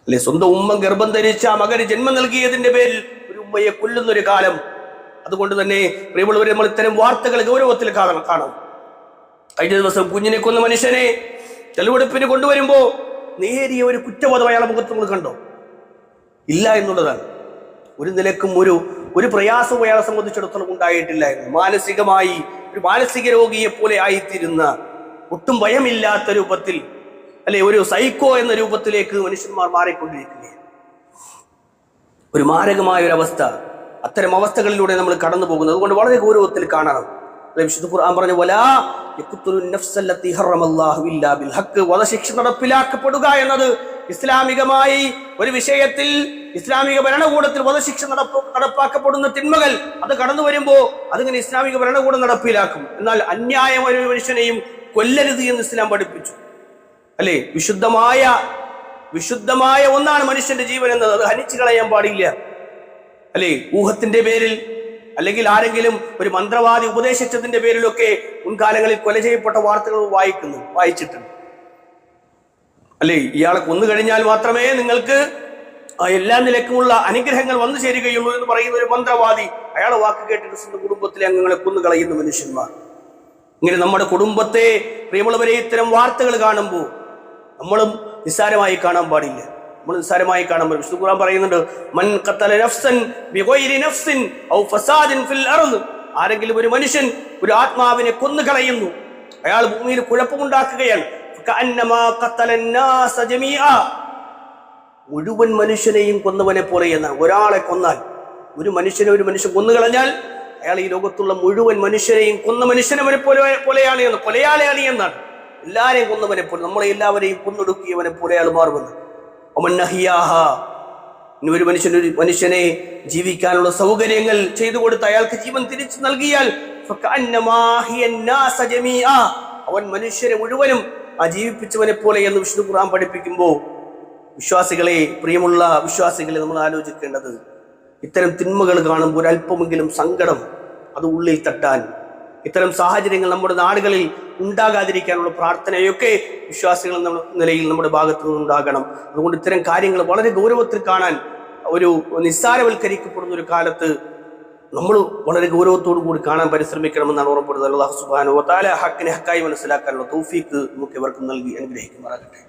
അല്ലെ, സ്വന്തം ഉമ്മ ഗർഭം ധരിച്ച മകന് ജന്മം നൽകിയതിന്റെ പേരിൽ ഒരു ഉമ്മയെ കൊല്ലുന്നൊരു കാലം. അതുകൊണ്ട് തന്നെ പ്രിയമുള്ളവരെ, നമ്മൾ ഇത്തരം വാർത്തകൾ ഗൗരവത്തിൽ കാണണം. കഴിഞ്ഞ ദിവസം കുഞ്ഞിനെ കൊന്ന മനുഷ്യനെ തെളിവെടുപ്പിന് കൊണ്ടുവരുമ്പോ നേരിയ ഒരു കുറ്റബോധം അയാളെ മുഖത്ത് നമ്മൾ കണ്ടോ? ഇല്ല എന്നുള്ളതാണ്. ഒരു നിലക്കും ഒരു പ്രയാസവും അയാളെ സംബന്ധിച്ചിടത്തോളം ഉണ്ടായിട്ടില്ലായിരുന്നു. മാനസികമായി ഒരു മാനസിക രോഗിയെ പോലെ ആയിത്തീരുന്ന, ഒട്ടും ഭയമില്ലാത്ത രൂപത്തിൽ, അല്ലെ, ഒരു സൈക്കോ എന്ന രൂപത്തിലേക്ക് മനുഷ്യന്മാർ മാറിക്കൊണ്ടിരിക്കുകയാണ്. ഒരു മാരകമായ ഒരു അവസ്ഥ. അത്തരം അവസ്ഥകളിലൂടെ നമ്മൾ കടന്നു പോകുന്നത്. അതുകൊണ്ട് വളരെ ഗൗരവത്തിൽ കാണണം. വിശുദ്ധ ഖുർആൻ പറഞ്ഞു, വലാ യഖ്തുലു നഫ്സല്ലത്തി ഹറമല്ലാഹു ഇല്ലാ ബിൽ ഹഖ്. വധശിക്ഷ നടപ്പിലാക്കപ്പെടുക എന്നത് ഇസ്ലാമികമായി ഒരു വിഷയത്തിൽ, ഇസ്ലാമിക ഭരണകൂടത്തിൽ വധശിക്ഷ നടപ്പാക്കപ്പെടുന്ന തിന്മകൾ അത് കടന്നു വരുമ്പോ അതിങ്ങനെ ഇസ്ലാമിക ഭരണകൂടം നടപ്പിലാക്കും. എന്നാൽ അന്യായമായ ഒരു മനുഷ്യനെയും കൊല്ലരുത് എന്ന് ഇസ്ലാം പഠിപ്പിച്ചു. അല്ലെ, വിശുദ്ധമായ ഒന്നാണ് മനുഷ്യന്റെ ജീവൻ എന്നത്. അത് ഹനിച്ചു കളയാൻ പാടില്ല. അല്ലെ, ഊഹത്തിന്റെ പേരിൽ അല്ലെങ്കിൽ ആരെങ്കിലും ഒരു മന്ത്രവാദി ഉപദേശിച്ചതിന്റെ പേരിലൊക്കെ മുൻകാലങ്ങളിൽ കൊല ചെയ്യപ്പെട്ട വാർത്തകൾ വായിച്ചിട്ടുണ്ട്. അല്ലെ, ഇയാളെ കൊന്നു കഴിഞ്ഞാൽ മാത്രമേ നിങ്ങൾക്ക് എല്ലാ നിലക്കുമുള്ള അനുഗ്രഹങ്ങൾ വന്നു ചേരുകയുള്ളൂ എന്ന് പറയുന്ന ഒരു മന്ത്രവാദി, അയാളെ വാക്ക് കേട്ടിട്ട് സ്വന്തം കുടുംബത്തിലെ അംഗങ്ങളെ കൊന്നു കളയുന്ന മനുഷ്യന്മാർ. ഇങ്ങനെ നമ്മുടെ കുടുംബത്തെ, പ്രിയമുള്ളവരെ, ഇത്തരം വാർത്തകൾ കാണുമ്പോൾ നമ്മളും നിസ്സാരമായി കാണാൻ പാടില്ല. നമ്മൾ നിസ്സാരമായി കാണാൻ പാടില്ല. വിശുദ്ധ ഖുർആൻ പറയുന്നുണ്ട്, മൻ ഖതല നഫ്സൻ ബിഗൈരി നഫ്സിൻ ഔ ഫസാദിൻ ഫിൽ അർദ്. ആരെങ്കിലും ഒരു മനുഷ്യൻ ഒരു ആത്മാവിനെ കൊന്നു കളയുന്നു, അയാൾ ഭൂമിയിൽ കുഴപ്പമുണ്ടാക്കുകയാണ്, ഫകഅന്നമാ ഖതല അന്നാസ ജമീഅ. മുഴുവൻ മനുഷ്യനെയും കൊന്നവനെ പോലെ എന്നാണ്. ഒരാളെ കൊന്നാൽ, ഒരു മനുഷ്യൻ കൊന്നുകളഞ്ഞാൽ അയാൾ ഈ ലോകത്തുള്ള മുഴുവൻ മനുഷ്യരെയും കൊന്ന മനുഷ്യനെ പോലെയാണ് എന്ന്, കൊലയാളിയാണ് എന്നാണ്. എല്ലാരെയും കൊന്നവനെ പോലെ, നമ്മളെ എല്ലാവരെയും കൊന്നൊടുക്കിയവനെ പോലെ അയാൾ മാറുമെന്ന്. ഇനി ഒരു മനുഷ്യനെ ജീവിക്കാനുള്ള സൗകര്യങ്ങൾ ചെയ്തു കൊടുത്ത് അയാൾക്ക് ജീവൻ തിരിച്ചു നൽകിയാൽ അവൻ മനുഷ്യരെ മുഴുവനും ജീവിപ്പിച്ചവനെ പോലെ എന്ന് വിശുദ്ധ ഖുർആൻ പഠിപ്പിക്കുമ്പോൾ, വിശ്വാസികളെ, പ്രിയമുള്ള വിശ്വാസികളെ, നമ്മൾ ആലോചിക്കേണ്ടത്, ഇത്തരം തിന്മകൾ കാണുമ്പോൾ ഒരല്പമെങ്കിലും സങ്കടം അത് ഉള്ളിൽ തട്ടാൻ, ഇത്തരം സാഹചര്യങ്ങൾ നമ്മുടെ നാടുകളിൽ ഉണ്ടാകാതിരിക്കാനുള്ള പ്രാർത്ഥനയൊക്കെ വിശ്വാസികൾ എന്ന നിലയിൽ നമ്മുടെ ഭാഗത്തു നിന്നുണ്ടാകണം. അതുകൊണ്ട് ഇത്തരം കാര്യങ്ങൾ വളരെ ഗൗരവത്തിൽ കാണാൻ, ഒരു നിസ്സാരവൽക്കരിക്കപ്പെടുന്ന ഒരു കാലത്ത് നമ്മൾ വളരെ ഗൗരവത്തോടു കൂടി കാണാൻ പരിശ്രമിക്കണമെന്നാണ് ഓർമ്മപ്പെടുന്നത്. അല്ലാഹു സുബ്ഹാനഹു വ തആല ഹക്കിനെ ഹക്കായി മനസ്സിലാക്കാനുള്ള തൗഫീഖ് നമുക്ക് ഇവർക്കും നൽകി അനുഗ്രഹിക്കുമാറാകട്ടെ.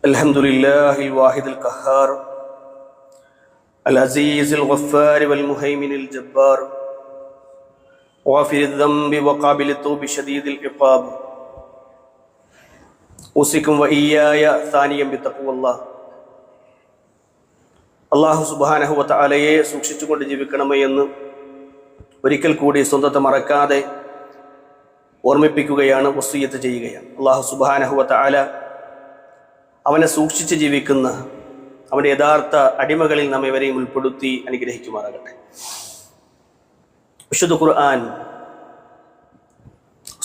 അൽഹംദുലില്ലാഹിൽ വാഹിദിൽ ഖഹാർ العزيز الغفار والمهيمن الجبار غافر الذنب وقابل التوب شديد العقاب أوصيكم وإياي ثانيا بتقوى الله. അല്ലാഹു സുബ്ഹാനഹു വ തആലയെ സൂക്ഷിച്ചുകൊണ്ട് ജീവിക്കണമേ എന്ന് ഒരിക്കൽ കൂടി സ്വന്തത്തെ മറക്കാതെ ഓർമ്മിപ്പിക്കുകയാണ്, വസിയ്യത്ത് ചെയ്യുകയാണ്. അല്ലാഹു സുബ്ഹാനഹു വ തആല അവനെ സൂക്ഷിച്ച് ജീവിക്കുന്ന അവന്റെ യഥാർത്ഥ അടിമകളിൽ നമ്മെ ഇവരെയും ഉൾപ്പെടുത്തി അനുഗ്രഹിക്കുമാറാകട്ടെ. വിശുദ്ധ ഖുർആൻ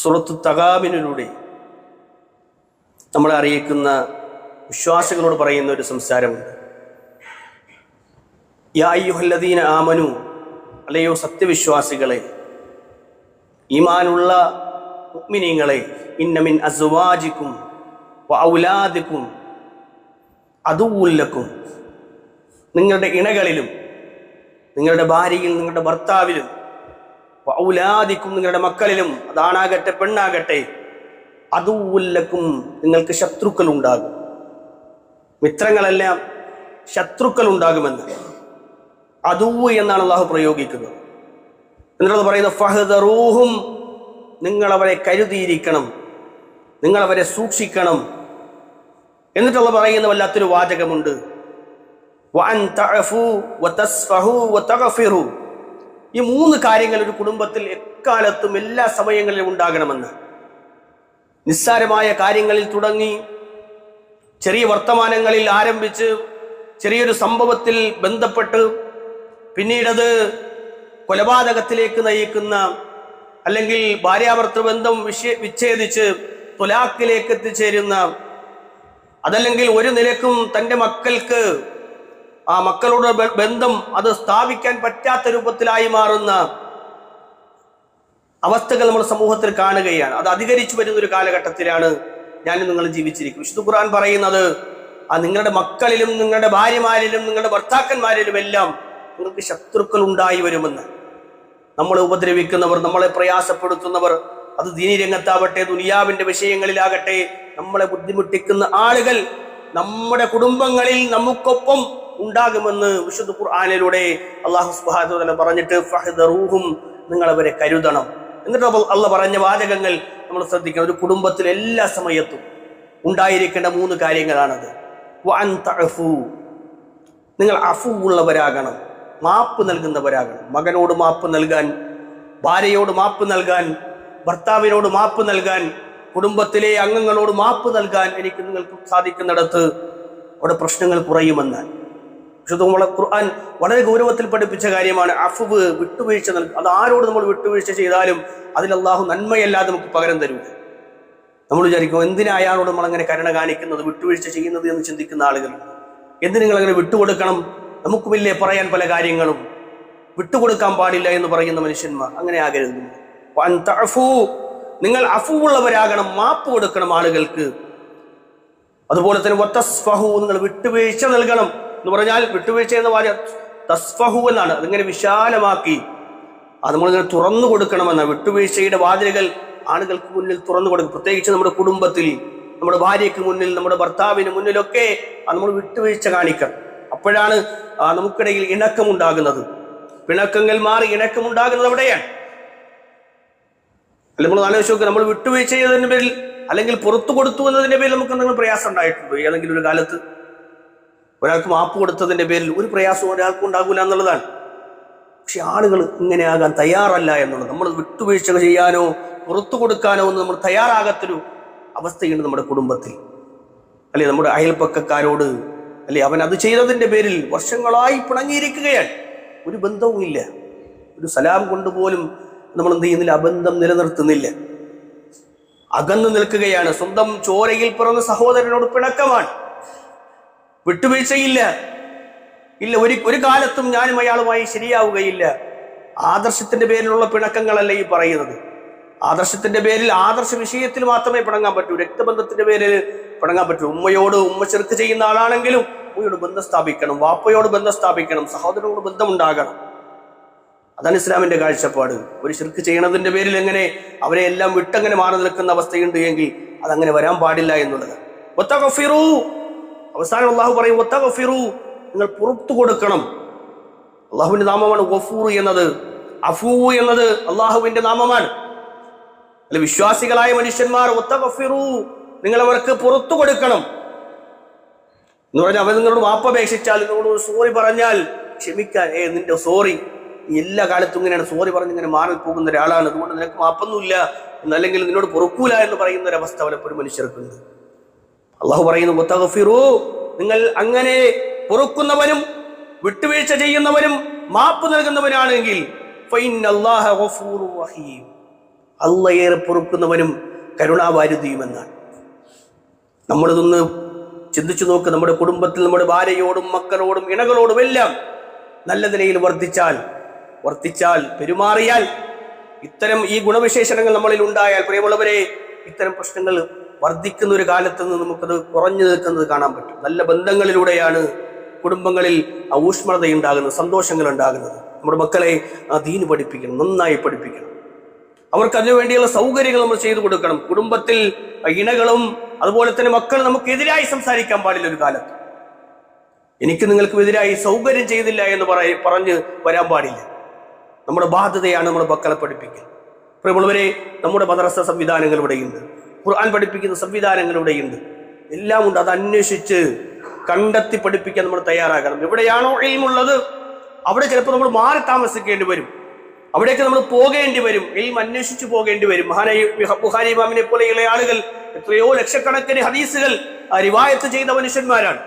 സൂറത്തു തഗാബിനിലൂടെ നമ്മളെ അറിയിക്കുന്ന, വിശ്വാസികളോട് പറയുന്ന ഒരു സംസാരമുണ്ട്. യാ അയ്യുഹല്ലദീന ആമനു, അല്ലയോ സത്യവിശ്വാസികളെ, ഈമാനുള്ള മുഅ്മിനീങ്ങളെ, ഇന്ന മിൻ അസ്വാജിക്കും വ ഔലാദിക്കും അദുവ്വുല്ലക്കും, നിങ്ങളുടെ ഇണകളിലും, നിങ്ങളുടെ ഭാര്യയിൽ, നിങ്ങളുടെ ഭർത്താവിലും, വ ഔലാദിക്കും, നിങ്ങളുടെ മക്കളിലും, അതാണാകട്ടെ പെണ്ണാകട്ടെ, അദുവ്വുല്ലക്കും, നിങ്ങൾക്ക് ശത്രുക്കൾ ഉണ്ടാകും. മിത്രങ്ങളെല്ലാം ശത്രുക്കൾ ഉണ്ടാകുമെന്ന് അദുവ് എന്നാണ് അള്ളാഹു പ്രയോഗിക്കുന്നത്. എന്നിട്ട് പറയുന്ന ഫഹ്ദറൂഹും, നിങ്ങളവരെ കരുതിയിരിക്കണം, നിങ്ങളവരെ സൂക്ഷിക്കണം. എന്നിട്ടുള്ള പറയുന്ന വല്ലാത്തൊരു വാചകമുണ്ട്, വഅൻ തഅഫു വതസ്ഫഹു വതഗ്ഫിറു. ഈ 3 കാര്യങ്ങൾ ഒരു കുടുംബത്തിൽ എക്കാലത്തും എല്ലാ സമയങ്ങളിലും ഉണ്ടാകണമെന്ന്. നിസ്സാരമായ കാര്യങ്ങളിൽ തുടങ്ങി ചെറിയ വർത്തമാനങ്ങളിൽ ആരംഭിച്ച് ചെറിയൊരു സംഭവത്തിൽ ബന്ധപ്പെട്ട് പിന്നീടത് കൊലപാതകത്തിലേക്ക് നയിക്കുന്ന, അല്ലെങ്കിൽ ഭാര്യാഭർത്തൃ ബന്ധം വിച്ഛേദിച്ച് ത്വലാഖിലേക്ക് എത്തിച്ചേരുന്ന, അതല്ലെങ്കിൽ ഒരു നിലക്കും തൻ്റെ മക്കൾക്ക് ആ മക്കളുടെ ബന്ധം അത് സ്ഥാപിക്കാൻ പറ്റാത്ത രൂപത്തിലായി മാറുന്ന അവസ്ഥകൾ നമ്മൾ സമൂഹത്തിൽ കാണുകയാണ്. അത് അധികരിച്ചു വരുന്ന ഒരു കാലഘട്ടത്തിലാണ് ഞാനും നിങ്ങൾ ജീവിച്ചിരിക്കും. വിശുദ്ധ ഖുർആൻ പറയുന്നത്, ആ നിങ്ങളുടെ മക്കളിലും നിങ്ങളുടെ ഭാര്യമാരിലും നിങ്ങളുടെ ഭർത്താക്കന്മാരിലും എല്ലാം നിങ്ങൾക്ക് ശത്രുക്കൾ ഉണ്ടായി വരുമെന്ന്. നമ്മളെ ഉപദ്രവിക്കുന്നവർ, നമ്മളെ പ്രയാസപ്പെടുത്തുന്നവർ, അത് ദീനി രംഗത്താവട്ടെ ദുനിയാവിന്റെ വിഷയങ്ങളിലാകട്ടെ, നമ്മളെ ബുദ്ധിമുട്ടിക്കുന്ന ആളുകൾ നമ്മുടെ കുടുംബങ്ങളിൽ നമുക്കൊപ്പം ഉണ്ടാകുമെന്ന് വിശുദ്ധ ഖുർആനിലൂടെ അല്ലാഹു സുബ്ഹാനഹു വ തആല പറഞ്ഞിട്ട് ഫഹ്ദറൂഹും, നിങ്ങൾ അവരെ കരുതണം. എന്നിട്ട് അല്ലാഹ് പറഞ്ഞ വാചകങ്ങൾ നമ്മൾ ശ്രദ്ധിക്കണം. ഒരു കുടുംബത്തിൽ എല്ലാ സമയത്തും ഉണ്ടായിരിക്കേണ്ട 3 കാര്യങ്ങളാണത്. വഅൻ തഅഫു, നിങ്ങൾ അഫു ഉള്ളവരാകണം, മാപ്പ് നൽകുന്നവരാകണം. മകനോട് മാപ്പ് നൽകാൻ, ഭാര്യയോട് മാപ്പ് നൽകാൻ, ഭർത്താവിനോട് മാപ്പ് നൽകാൻ, കുടുംബത്തിലെ അംഗങ്ങളോട് മാപ്പ് നൽകാൻ എനിക്ക് നിങ്ങൾക്ക് സാധിക്കുന്നിടത്ത് അവിടെ പ്രശ്നങ്ങൾ കുറയുമെന്ന് വിശുദ്ധ ഖുർആൻ വളരെ ഗൗരവത്തിൽ പഠിപ്പിച്ച കാര്യമാണ്. അഫ്വ്, വിട്ടുവീഴ്ച നൽകുക. അത് ആരോട് നമ്മൾ വിട്ടുവീഴ്ച ചെയ്താലും അതിൽ അല്ലാഹു നന്മയല്ലാതെ നമുക്ക് പകരം തരൂല. നമ്മൾ വിചാരിക്കും, എന്തിനാ അയാളോട് നമ്മളങ്ങനെ കരുണ കാണിക്കുന്നത്, വിട്ടുവീഴ്ച ചെയ്യുന്നത് എന്ന് ചിന്തിക്കുന്ന ആളുകൾ. എന്തിന് നിങ്ങളങ്ങനെ വിട്ടുകൊടുക്കണം? നമുക്ക് വലിയ പറയാൻ പല കാര്യങ്ങളും, വിട്ടുകൊടുക്കാൻ പാടില്ല എന്ന് പറയുന്ന മനുഷ്യന്മാർ. അങ്ങനെ ആകരുത്. നിങ്ങൾ അഫുവുള്ളവരാകണം, മാപ്പ് കൊടുക്കണം ആളുകൾക്ക്. അതുപോലെ തന്നെ വതസ്ഫഹു, നിങ്ങൾ വിട്ടുവീഴ്ച നൽകണം എന്ന് പറഞ്ഞാൽ, വിട്ടുവീഴ്ച എന്ന വാചകം തസ്ഫഹു എന്നാണ്. അതിങ്ങനെ വിശാലമാക്കി അത് നമ്മളിങ്ങനെ തുറന്നു കൊടുക്കണമെന്ന. വിട്ടുവീഴ്ചയുടെ വാതിലുകൾ ആളുകൾക്ക് മുന്നിൽ തുറന്നു കൊടുക്കും. പ്രത്യേകിച്ച് നമ്മുടെ കുടുംബത്തിൽ, നമ്മുടെ ഭാര്യയ്ക്ക് മുന്നിൽ, നമ്മുടെ ഭർത്താവിന് മുന്നിലൊക്കെ നമ്മൾ വിട്ടുവീഴ്ച കാണിക്കണം. അപ്പോഴാണ് നമുക്കിടയിൽ ഇണക്കമുണ്ടാകുന്നത്. പിണക്കങ്ങൾ മാറി ഇണക്കമുണ്ടാകുന്നത് അവിടെയാണ്. അല്ല, നമ്മൾ ആലോചിച്ച് നോക്കുക, നമ്മൾ വിട്ടുവീഴ്ച ചെയ്തതിന്റെ പേരിൽ അല്ലെങ്കിൽ പുറത്തു കൊടുത്തു എന്നതിന്റെ പേരിൽ നമുക്ക് എന്തെങ്കിലും പ്രയാസം ഉണ്ടായിട്ടുണ്ടോ? ഏതെങ്കിലും ഒരു കാലത്ത് ഒരാൾക്ക് മാപ്പ് കൊടുത്തതിന്റെ പേരിൽ ഒരു പ്രയാസവും ഒരാൾക്കും ഉണ്ടാകൂല എന്നുള്ളതാണ്. പക്ഷെ ആളുകൾ ഇങ്ങനെയാകാൻ തയ്യാറല്ല എന്നുള്ളത്. നമ്മൾ വിട്ടുവീഴ്ച ചെയ്യാനോ പുറത്തു കൊടുക്കാനോ ഒന്നും നമ്മൾ തയ്യാറാകാത്തൊരു അവസ്ഥയുണ്ട് നമ്മുടെ കുടുംബത്തിൽ. അല്ലെ, നമ്മുടെ അയൽപ്പക്കക്കാരോട്, അല്ലെ, അവൻ അത് ചെയ്തതിന്റെ പേരിൽ വർഷങ്ങളായി പിണങ്ങിയിരിക്കുകയാണ്. ഒരു ബന്ധവും ഇല്ല. ഒരു സലാം കൊണ്ടുപോലും നമ്മൾ എന്ത് ചെയ്യുന്നില്ല, ബന്ധം നിലനിർത്തുന്നില്ല, അകന്നു നിൽക്കുകയാണ്. സ്വന്തം ചോരയിൽ പിറന്ന സഹോദരനോട് പിണക്കമാണ്, വിട്ടുവീഴ്ചയില്ല. ഇല്ല, ഒരു കാലത്തും ഞാനും അയാളുമായി ശരിയാവുകയില്ല. ആദർശത്തിന്റെ പേരിലുള്ള പിണക്കങ്ങളല്ല ഈ പറയുന്നത്. ആദർശത്തിന്റെ പേരിൽ, ആദർശ വിഷയത്തിൽ മാത്രമേ പിണങ്ങാൻ പറ്റൂ. രക്തബന്ധത്തിന്റെ പേരിൽ പിണങ്ങാൻ പറ്റൂ. ഉമ്മ ചെറുക്ക് ചെയ്യുന്ന ആളാണെങ്കിലും ഉമ്മയോട് ബന്ധം സ്ഥാപിക്കണം, വാപ്പയോട് ബന്ധം സ്ഥാപിക്കണം, സഹോദരനോട് ബന്ധം ഉണ്ടാകണം. അതാണ് ഇസ്ലാമിന്റെ കാഴ്ചപ്പാട്. ഒരു ശിർക്ക് ചെയ്യണതിന്റെ പേരിൽ എങ്ങനെ അവരെ എല്ലാം വിട്ടങ്ങനെ മാറി നിൽക്കുന്ന അവസ്ഥയുണ്ട് എങ്കിൽ അതങ്ങനെ വരാൻ പാടില്ല എന്നുള്ളത്. വതഗ്ഫിറൂ, അവസാനം അള്ളാഹു പറയും വതഗ്ഫിറൂ, നിങ്ങൾ പുറത്തു കൊടുക്കണം. അള്ളാഹുവിന്റെ നാമമാണ് ഗഫൂർ എന്നത്. അഫൂ എന്നത് അള്ളാഹുവിന്റെ നാമമാണ്. അല്ല, വിശ്വാസികളായ മനുഷ്യന്മാർ വതഗ്ഫിറൂ, നിങ്ങൾ അവർക്ക് പുറത്തു കൊടുക്കണം എന്ന് പറഞ്ഞാൽ, അവർ നിങ്ങളോട് മാപ്പപേക്ഷിച്ചാൽ, നിങ്ങളോട് സോറി പറഞ്ഞാൽ ക്ഷമിക്കാൻ, നിന്റെ സോറി, എല്ലാ കാലത്തും ഇങ്ങനെയാണ്, സോറി പറഞ്ഞ് ഇങ്ങനെ മാറിപ്പോകുന്ന ഒരാളാണ്, അതുകൊണ്ട് നിനക്ക് മാപ്പൊന്നുമില്ല എന്നല്ലെങ്കിൽ നിന്നോട് പൊറുക്കൂല എന്ന് പറയുന്ന ഒരവസ്ഥ പലപ്പോഴും മനുഷ്യർക്കുണ്ട്. അള്ളാഹു പറയുന്നു വതഗ്ഫിറൂ, നിങ്ങൾ അങ്ങനെ പൊറുക്കുന്നവരും വിട്ടുവീഴ്ച ചെയ്യുന്നവരും മാപ്പ് നൽകുന്നവരാണെങ്കിൽ ഫഇന്നല്ലാഹ ഗഫൂറുർ റഹീം, അല്ലാഹ് ഏറെ പൊറുക്കുന്നവനും കരുണാവാരിധിയുമെന്നാണ്. നമ്മളിതൊന്ന് ചിന്തിച്ചു നോക്ക്. നമ്മുടെ കുടുംബത്തിൽ നമ്മുടെ ഭാര്യയോടും മക്കളോടും ഇണകളോടും എല്ലാം നല്ല നിലയിൽ വർത്തിച്ചാൽ പെരുമാറിയാൽ, ഇത്തരം ഈ ഗുണവിശേഷണങ്ങൾ നമ്മളിൽ ഉണ്ടായാൽ, പ്രിയമുള്ളവരെ, ഇത്തരം പ്രശ്നങ്ങൾ വർദ്ധിക്കുന്ന ഒരു കാലത്ത് നിന്ന് നമുക്കത് കുറഞ്ഞു നിൽക്കുന്നത് കാണാൻ പറ്റും. നല്ല ബന്ധങ്ങളിലൂടെയാണ് കുടുംബങ്ങളിൽ ആ ഊഷ്മളത ഉണ്ടാകുന്നത്, സന്തോഷങ്ങൾ ഉണ്ടാകുന്നത്. നമ്മുടെ മക്കളെ ആ ദീന് പഠിപ്പിക്കണം, നന്നായി പഠിപ്പിക്കണം. അവർക്ക് അതിനു വേണ്ടിയുള്ള സൗകര്യങ്ങൾ നമ്മൾ ചെയ്തു കൊടുക്കണം. കുടുംബത്തിൽ ഇണകളും അതുപോലെ തന്നെ മക്കൾ നമുക്കെതിരായി സംസാരിക്കാൻ പാടില്ല. ഒരു കാലത്ത് എനിക്ക് നിങ്ങൾക്കും എതിരായി സൗകര്യം ചെയ്തില്ല എന്ന് പറഞ്ഞ് വരാൻ പാടില്ല. നമ്മുടെ ബാധ്യതയാണ് നമ്മുടെ മക്കളെ പഠിപ്പിക്കൽ. പ്രിയമുള്ളവരെ, നമ്മുടെ മദ്രസ സംവിധാനങ്ങൾ ഇവിടെയുണ്ട്, ഖുർആൻ പഠിപ്പിക്കുന്ന സംവിധാനങ്ങൾ ഇവിടെയുണ്ട്, എല്ലാം ഉണ്ട്. അത് അന്വേഷിച്ച് കണ്ടെത്തി പഠിപ്പിക്കാൻ നമ്മൾ തയ്യാറാകണം. എവിടെയാണോ ഇൽമുള്ളത് അവിടെ ചിലപ്പോൾ നമ്മൾ മാറി താമസിക്കേണ്ടി വരും, അവിടേക്ക് നമ്മൾ പോകേണ്ടി വരും, ഇൽമ അന്വേഷിച്ച് പോകേണ്ടി വരും. മഹാനായ ബുഖാരി ഇമാമിനെ പോലെയുള്ള ആളുകൾ എത്രയോ ലക്ഷക്കണക്കിന് ഹദീസുകൾ റിവായത്ത് ചെയ്ത മനുഷ്യന്മാരാണ്.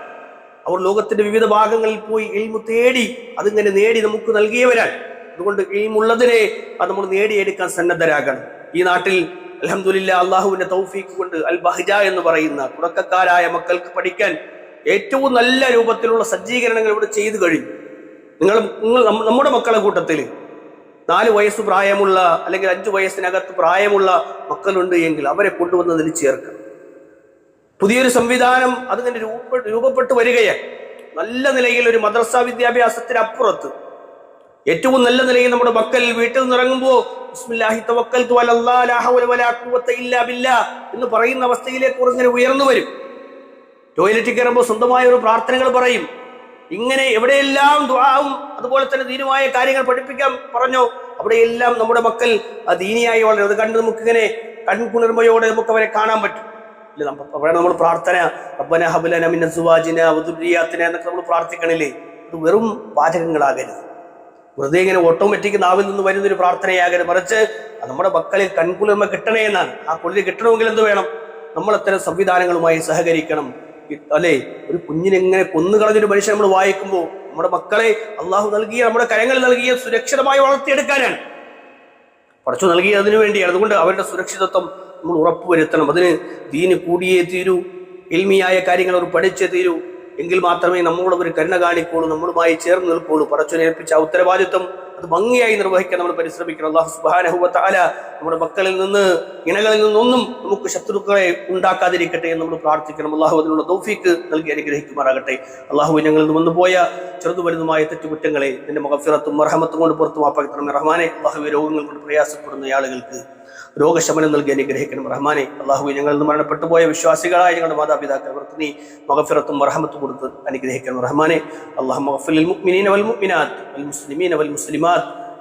അവർ ലോകത്തിന്റെ വിവിധ ഭാഗങ്ങളിൽ പോയി ഇൽമു തേടി അതിങ്ങനെ നേടി നമുക്ക് നൽകിയവരാണ്. അതുകൊണ്ട് ഇൽമുള്ളതിനെ അത് നമ്മൾ നേടിയെടുക്കാൻ സന്നദ്ധരാകണം. ഈ നാട്ടിൽ അൽഹംദുലില്ലാ അള്ളാഹുവിന്റെ തൗഫീഖ് കൊണ്ട് അൽ ബഹ്ജ എന്ന് പറയുന്ന തുടക്കക്കാരായ മക്കൾക്ക് പഠിക്കാൻ ഏറ്റവും നല്ല രൂപത്തിലുള്ള സജ്ജീകരണങ്ങൾ ഇവിടെ ചെയ്തു കഴിഞ്ഞു. നിങ്ങൾ നമ്മുടെ മക്കളെ കൂട്ടത്തിൽ 4 വയസ്സ് പ്രായമുള്ള അല്ലെങ്കിൽ 5 വയസ്സിനകത്ത് പ്രായമുള്ള മക്കളുണ്ട് എങ്കിൽ അവരെ കൊണ്ടുവന്നതിൽ ചേർക്കണം. പുതിയൊരു സംവിധാനം അതിങ്ങനെ രൂപപ്പെട്ടു വരികയാണ്. നല്ല നിലയിൽ ഒരു മദ്രസ വിദ്യാഭ്യാസത്തിനപ്പുറത്ത് ഏറ്റവും നല്ല നിലയിൽ നമ്മുടെ മക്കൾ വീട്ടിൽ നിന്ന് ഇറങ്ങുമ്പോൾ ബിസ്മില്ലാഹി തവക്കൽതു അലല്ലാഹി ലാ ഹൗല വലാ ഖുവത ഇല്ലാ ബില്ലാ എന്ന് പറയുന്ന അവസ്ഥയിലേക്ക് ഇങ്ങനെ ഉയർന്നു വരും. ടോയ്ലറ്റിൽ കയറുമ്പോൾ സ്വന്തമായ ഒരു പ്രാർത്ഥനകൾ പറയും. ഇങ്ങനെ എവിടെയെല്ലാം ദുആവും അതുപോലെ തന്നെ ദീനുമായ കാര്യങ്ങൾ പഠിപ്പിക്കാൻ പറഞ്ഞോ അവിടെയെല്ലാം നമ്മുടെ മക്കൾ ദീനിയായി വളരും. അത് കണ്ട് നമുക്കിങ്ങനെ കൺകുളിർമയോടെ നമുക്ക് അവരെ കാണാൻ പറ്റും. അവിടെ നമ്മൾ പ്രാർത്ഥന റബ്ബന ഹബ് ലനാ മിൻ അസ്വാജിന വദുർരിയാതിന എന്നൊക്കെ നമ്മൾ പ്രാർത്ഥിക്കണില്ലേ? അത് വെറും വാചകങ്ങളാകരുത്, വെറുതെ ഇങ്ങനെ ഓട്ടോമാറ്റിക് നാവിൽ നിന്ന് വരുന്നൊരു പ്രാർത്ഥനയാകരുത്. മറിച്ച് നമ്മുടെ മക്കളിൽ കൺകുളിർമ കിട്ടണേ എന്നാണ്. ആ കുളിർ കിട്ടണമെങ്കിൽ എന്ത് വേണം? നമ്മൾ അത്തരം സംവിധാനങ്ങളുമായി സഹകരിക്കണം. അല്ലെ, ഒരു കുഞ്ഞിനെങ്ങനെ കൊന്നുകളഞ്ഞൊരു മനുഷ്യൻ നമ്മൾ വായിക്കുമ്പോൾ നമ്മുടെ മക്കളെ അള്ളാഹു നൽകിയ നമ്മുടെ കരങ്ങൾ നൽകിയ സുരക്ഷിതമായി വളർത്തിയെടുക്കാനാണ്, പടച്ചു നൽകിയ അതിനു വേണ്ടിയാണ്. അതുകൊണ്ട് അവരുടെ സുരക്ഷിതത്വം നമ്മൾ ഉറപ്പുവരുത്തണം. അതിന് ദീന് കൂടിയേ തീരൂ, ഇൽമിയായ കാര്യങ്ങൾ അവർ പഠിച്ചേ തീരൂ. എങ്കിൽ മാത്രമേ നമ്മളോട് ഒരു കരുണ കാണിക്കോളൂ, നമ്മളുമായി ചേർന്ന് നിൽക്കോളൂ. പടച്ചവനെ ഏൽപ്പിച്ച ഉത്തരവാദിത്വം അത് ഭംഗിയായി നിർവഹിക്കാൻ നമ്മൾ പരിശ്രമിക്കണം. അല്ലാഹു സുബ്ഹാനഹു വ തആല നമ്മുടെ മക്കളിൽ നിന്ന് ഇണകളിൽ നിന്നൊന്നും നമുക്ക് ശത്രുക്കളെ ഉണ്ടാക്കാതിരിക്കട്ടെ എന്ന് നമ്മൾ പ്രാർത്ഥിക്കണം. അല്ലാഹു അതിനുള്ള തൗഫീക്ക് നൽകി അനുഗ്രഹിക്കുമാറാകട്ടെ. അല്ലാഹു ഞങ്ങളിൽ നിന്ന് വന്നുപോയ ചെറുതു വലുതുമായ തെറ്റുകുറ്റങ്ങളെ നിന്റെ മഗ്ഫിറത്തും മർഹമത്തും കൊണ്ട് പുറത്തു മാപ്പാക്കി തരണം റഹ്മാനെ. അല്ലാഹു രോഗങ്ങൾ കൊണ്ട് പ്രയാസപ്പെടുന്ന ആളുകൾക്ക് രോഗശമനം നൽകി അനുഗ്രഹിക്കണം റഹ്മാനെ. അല്ലാഹു ഞങ്ങളിൽ നിന്ന് മരണപ്പെട്ടു പോയ വിശ്വാസികളായ ഞങ്ങളുടെ മാതാപിതാക്കൾ അവർക്ക് നീ മഗ്ഫിറത്തും മർഹമത്തും കൊടുത്ത് അനുഗ്രഹിക്കണം റഹ്മാനെ. അല്ലാഹുമ്മ ഗ്ഫിർ ലിൽ മുഅ്മിനീന വൽ മുഅ്മിനാത്ത് വൽ മുസ്ലിമീന വൽ മുസ്ലിമാത്ത്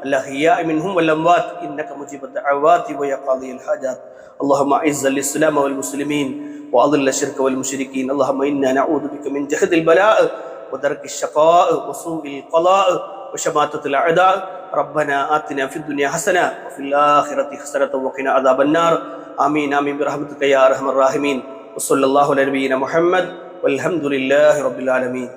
الأحياء منهم والأموات إنك مجيب الدعوات ويا قاضي الحاجات. اللهم أعز الإسلام والمسلمين وأذل الشرك والمشركين. اللهم إنا نعوذ بك من جهد البلاء ودرك الشقاء وسوء القضاء وشماتة الأعداء. ربنا آتنا في الدنيا حسنة وفي الآخرة حسنة وقنا عذاب النار. آمين آمين برحمتك يا أرحم الراحمين. وصلى الله على نبينا محمد والحمد لله رب العالمين.